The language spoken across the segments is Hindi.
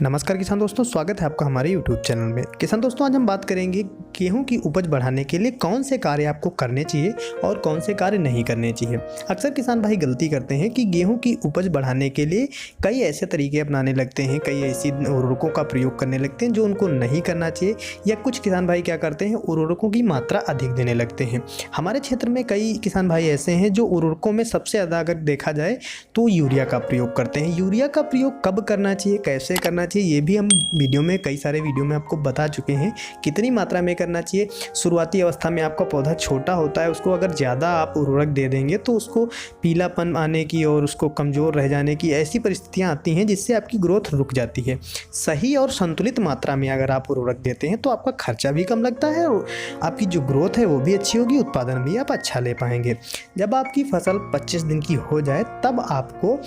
नमस्कार किसान दोस्तों, स्वागत है आपका हमारे YouTube चैनल में। किसान दोस्तों, आज हम बात करेंगे गेहूं की उपज बढ़ाने के लिए कौन से कार्य आपको करने चाहिए और कौन से कार्य नहीं करने चाहिए। अक्सर किसान भाई गलती करते हैं कि गेहूं की उपज बढ़ाने के लिए कई ऐसे तरीके अपनाने लगते हैं, कई ऐसी उर्वरकों का प्रयोग करने लगते हैं जो उनको नहीं करना चाहिए, या कुछ किसान भाई क्या करते हैं, उर्वरकों की मात्रा अधिक देने लगते हैं। हमारे क्षेत्र में कई किसान भाई ऐसे हैं जो उर्वरकों में सबसे ज़्यादा अगर देखा जाए तो यूरिया का प्रयोग करते हैं। यूरिया का प्रयोग कब करना चाहिए, कैसे करना चाहिए, ये भी हम वीडियो में कई सारे वीडियो में आपको बता चुके हैं। कितनी मात्रा में करना चाहिए। शुरुआती अवस्था में आपका पौधा छोटा होता है, उसको अगर ज़्यादा आप उर्वरक दे देंगे तो उसको पीलापन आने की और उसको कमज़ोर रह जाने की ऐसी परिस्थितियाँ आती हैं जिससे आपकी ग्रोथ रुक जाती है। सही और संतुलित मात्रा में अगर आप उर्वरक देते हैं तो आपका खर्चा भी कम लगता है और आपकी जो ग्रोथ है वो भी अच्छी होगी, उत्पादन भी आप अच्छा ले पाएंगे। जब आपकी फसल 25 दिन की हो जाए तब आपको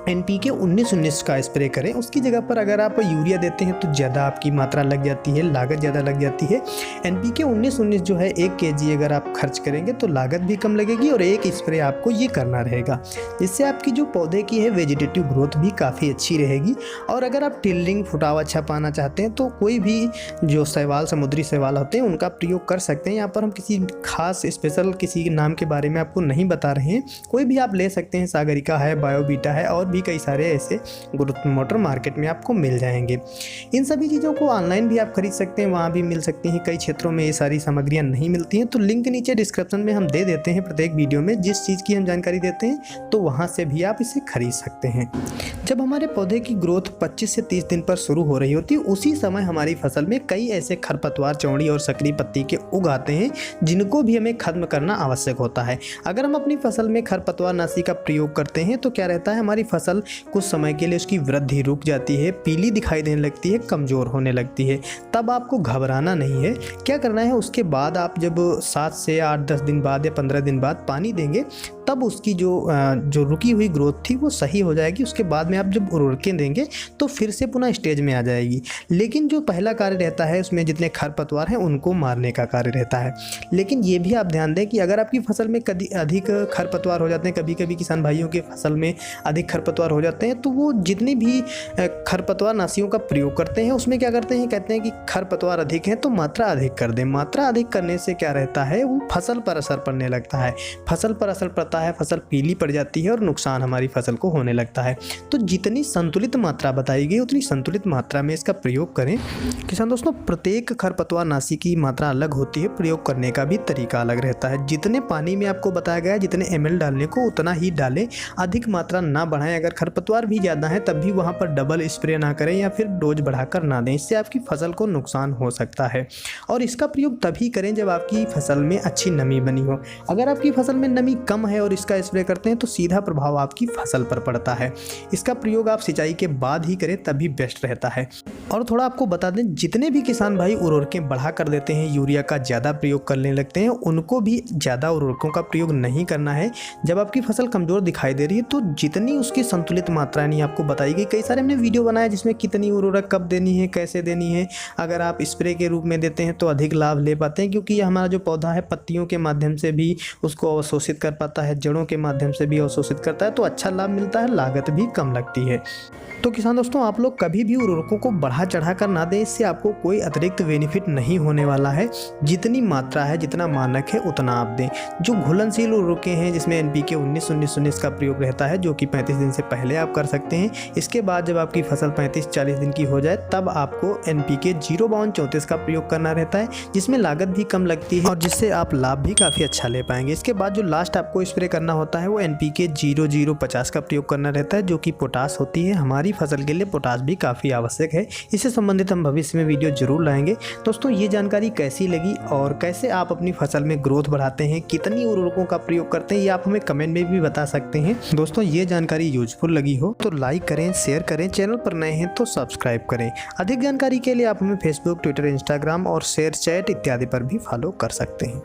NPK 19-19 का स्प्रे करें। उसकी जगह पर अगर आप यूरिया देते हैं तो ज़्यादा आपकी मात्रा लग जाती है, लागत ज़्यादा लग जाती है। NPK 19-19 जो है 1 kg अगर आप खर्च करेंगे तो लागत भी कम लगेगी और एक स्प्रे आपको ये करना रहेगा, जिससे आपकी जो पौधे की है वेजिटेटिव ग्रोथ भी काफ़ी अच्छी रहेगी। और अगर आप टिल्डिंग फुटाव अच्छा पाना चाहते हैं तो कोई भी जो शैवाल, समुद्री शैवाल होते हैं उनका प्रयोग कर सकते हैं। यहाँ पर हम किसी खास स्पेशल किसी नाम के बारे में आपको नहीं बता रहे हैं, कोई भी आप ले सकते हैं। सागरिका है, बायोबीटा है और भी कई सारे ऐसे ग्रोथ मोटर मार्केट में आपको मिल जाएंगे। इन सभी चीज़ों को ऑनलाइन भी आप खरीद सकते हैं, वहाँ भी मिल सकती हैं। कई क्षेत्रों में ये सारी सामग्रियाँ नहीं मिलती हैं, तो लिंक नीचे डिस्क्रिप्शन में हम दे देते हैं। प्रत्येक वीडियो में जिस चीज़ की हम जानकारी देते हैं तो वहाँ से भी आप इसे खरीद सकते हैं। जब हमारे पौधे की ग्रोथ 25 से 30 दिन पर शुरू हो रही होती है, उसी समय हमारी फसल में कई ऐसे खरपतवार, चौड़ी और सक्रिय पत्ती के उग आते हैं जिनको भी हमें खत्म करना आवश्यक होता है। अगर हम अपनी फसल में खरपतवार नाशी का प्रयोग करते हैं तो क्या रहता है, हमारी फसल कुछ समय के लिए उसकी वृद्धि रुक जाती है, पीली दिखाई देने लगती है, कमज़ोर होने लगती है। तब आपको घबराना नहीं है। क्या करना है, उसके बाद आप जब 7 से 8-10 दिन बाद या 15 दिन बाद पानी देंगे तब उसकी जो रुकी हुई ग्रोथ थी वो सही हो जाएगी। उसके बाद में आप जब उर्वरकें देंगे तो फिर से पुनः स्टेज में आ जाएगी। लेकिन जो पहला कार्य रहता है उसमें जितने खरपतवार हैं उनको मारने का कार्य रहता है। लेकिन ये भी आप ध्यान दें कि अगर आपकी फसल में कभी अधिक खरपतवार हो जाते हैं, कभी कभी किसान भाइयों के फसल में अधिक खरपतवार हो जाते हैं, तो वो जितनी भी खरपतवार नाशियों का प्रयोग करते हैं उसमें क्या करते हैं, कहते हैं कि खरपतवार अधिक हैं तो मात्रा अधिक कर दें। मात्रा अधिक करने से क्या रहता है, वो फसल पर असर पड़ने लगता है। फसल पर असर पड़ता है, फसल पीली पड़ जाती है और नुकसान हमारी फसल को होने लगता है। तो जितनी संतुलित मात्रा बताई गई उतनी संतुलित मात्रा में इसका प्रयोग करें। किसान दोस्तों, प्रत्येक खरपतवार नाशी की मात्रा अलग होती है, प्रयोग करने का भी तरीका अलग रहता है। जितने पानी में आपको बताया गया है, जितने ml डालने को उतना ही डालें, अधिक मात्रा ना बढ़ाएं। अगर खरपतवार भी ज़्यादा है तब भी वहाँ पर डबल स्प्रे ना करें या फिर डोज बढ़ाकर ना दें, इससे आपकी फसल को नुकसान हो सकता है। और इसका प्रयोग तभी करें जब आपकी फसल में अच्छी नमी बनी हो। अगर आपकी फसल में नमी कम है और इसका स्प्रे करते हैं तो सीधा प्रभाव आपकी फसल पर पड़ता है। इसका प्रयोग आप सिंचाई के बाद ही करें तभी बेस्ट रहता है। और थोड़ा आपको बता दें, जितने भी किसान भाई उर्वरकें बढ़ा कर देते हैं, यूरिया का ज़्यादा प्रयोग करने लगते हैं, उनको भी ज़्यादा उर्वरकों का प्रयोग नहीं करना है। जब आपकी फसल कमज़ोर दिखाई दे रही है तो जितनी उसकी संतुलित मात्रा नहीं आपको बताई गई। कई सारे हमने वीडियो बनाया जिसमें कितनी उर्वरक कब देनी है, कैसे देनी है। अगर आप स्प्रे के रूप में देते हैं तो अधिक लाभ ले पाते हैं, क्योंकि हमारा जो पौधा है पत्तियों के माध्यम से भी उसको अवशोषित कर पाता है, जड़ों के माध्यम से भी अवशोषित करता है, तो अच्छा लाभ मिलता है, लागत भी कम लगती है। तो किसान दोस्तों, आप लोग कभी भी उर्वरकों को बढ़ा चढ़ा कर ना दें, इससे आपको कोई अतिरिक्त बेनिफिट नहीं होने वाला है। जितनी मात्रा है, जितना मानक है उतना आप दें। जो घुलनशील उर्वरकें हैं जिसमें NPK 19-19 का प्रयोग रहता है, जो कि 35 दिन से पहले आप कर सकते हैं। इसके बाद जब आपकी फसल 35-40 दिन की हो जाए तब आपको NPK 052-34 का प्रयोग करना रहता है, जिसमें लागत भी कम लगती है और जिससे आप लाभ भी काफ़ी अच्छा ले पाएंगे। इसके बाद जो लास्ट आपको स्प्रे करना होता है वो NPK 0050 का प्रयोग करना रहता है, जो कि पोटास होती है। हमारी फसल के लिए पोटास भी काफ़ी आवश्यक है। इससे संबंधित हम भविष्य में वीडियो जरूर लाएंगे। दोस्तों, ये जानकारी कैसी लगी और कैसे आप अपनी फसल में ग्रोथ बढ़ाते हैं, कितनी उर्वरकों का प्रयोग करते हैं, ये आप हमें कमेंट में भी बता सकते हैं। दोस्तों, ये जानकारी यूजफुल लगी हो तो लाइक करें, शेयर करें, चैनल पर नए हैं तो सब्सक्राइब करें। अधिक जानकारी के लिए आप हमें फेसबुक, ट्विटर, इंस्टाग्राम और शेयर चैट इत्यादि पर भी फॉलो कर सकते हैं।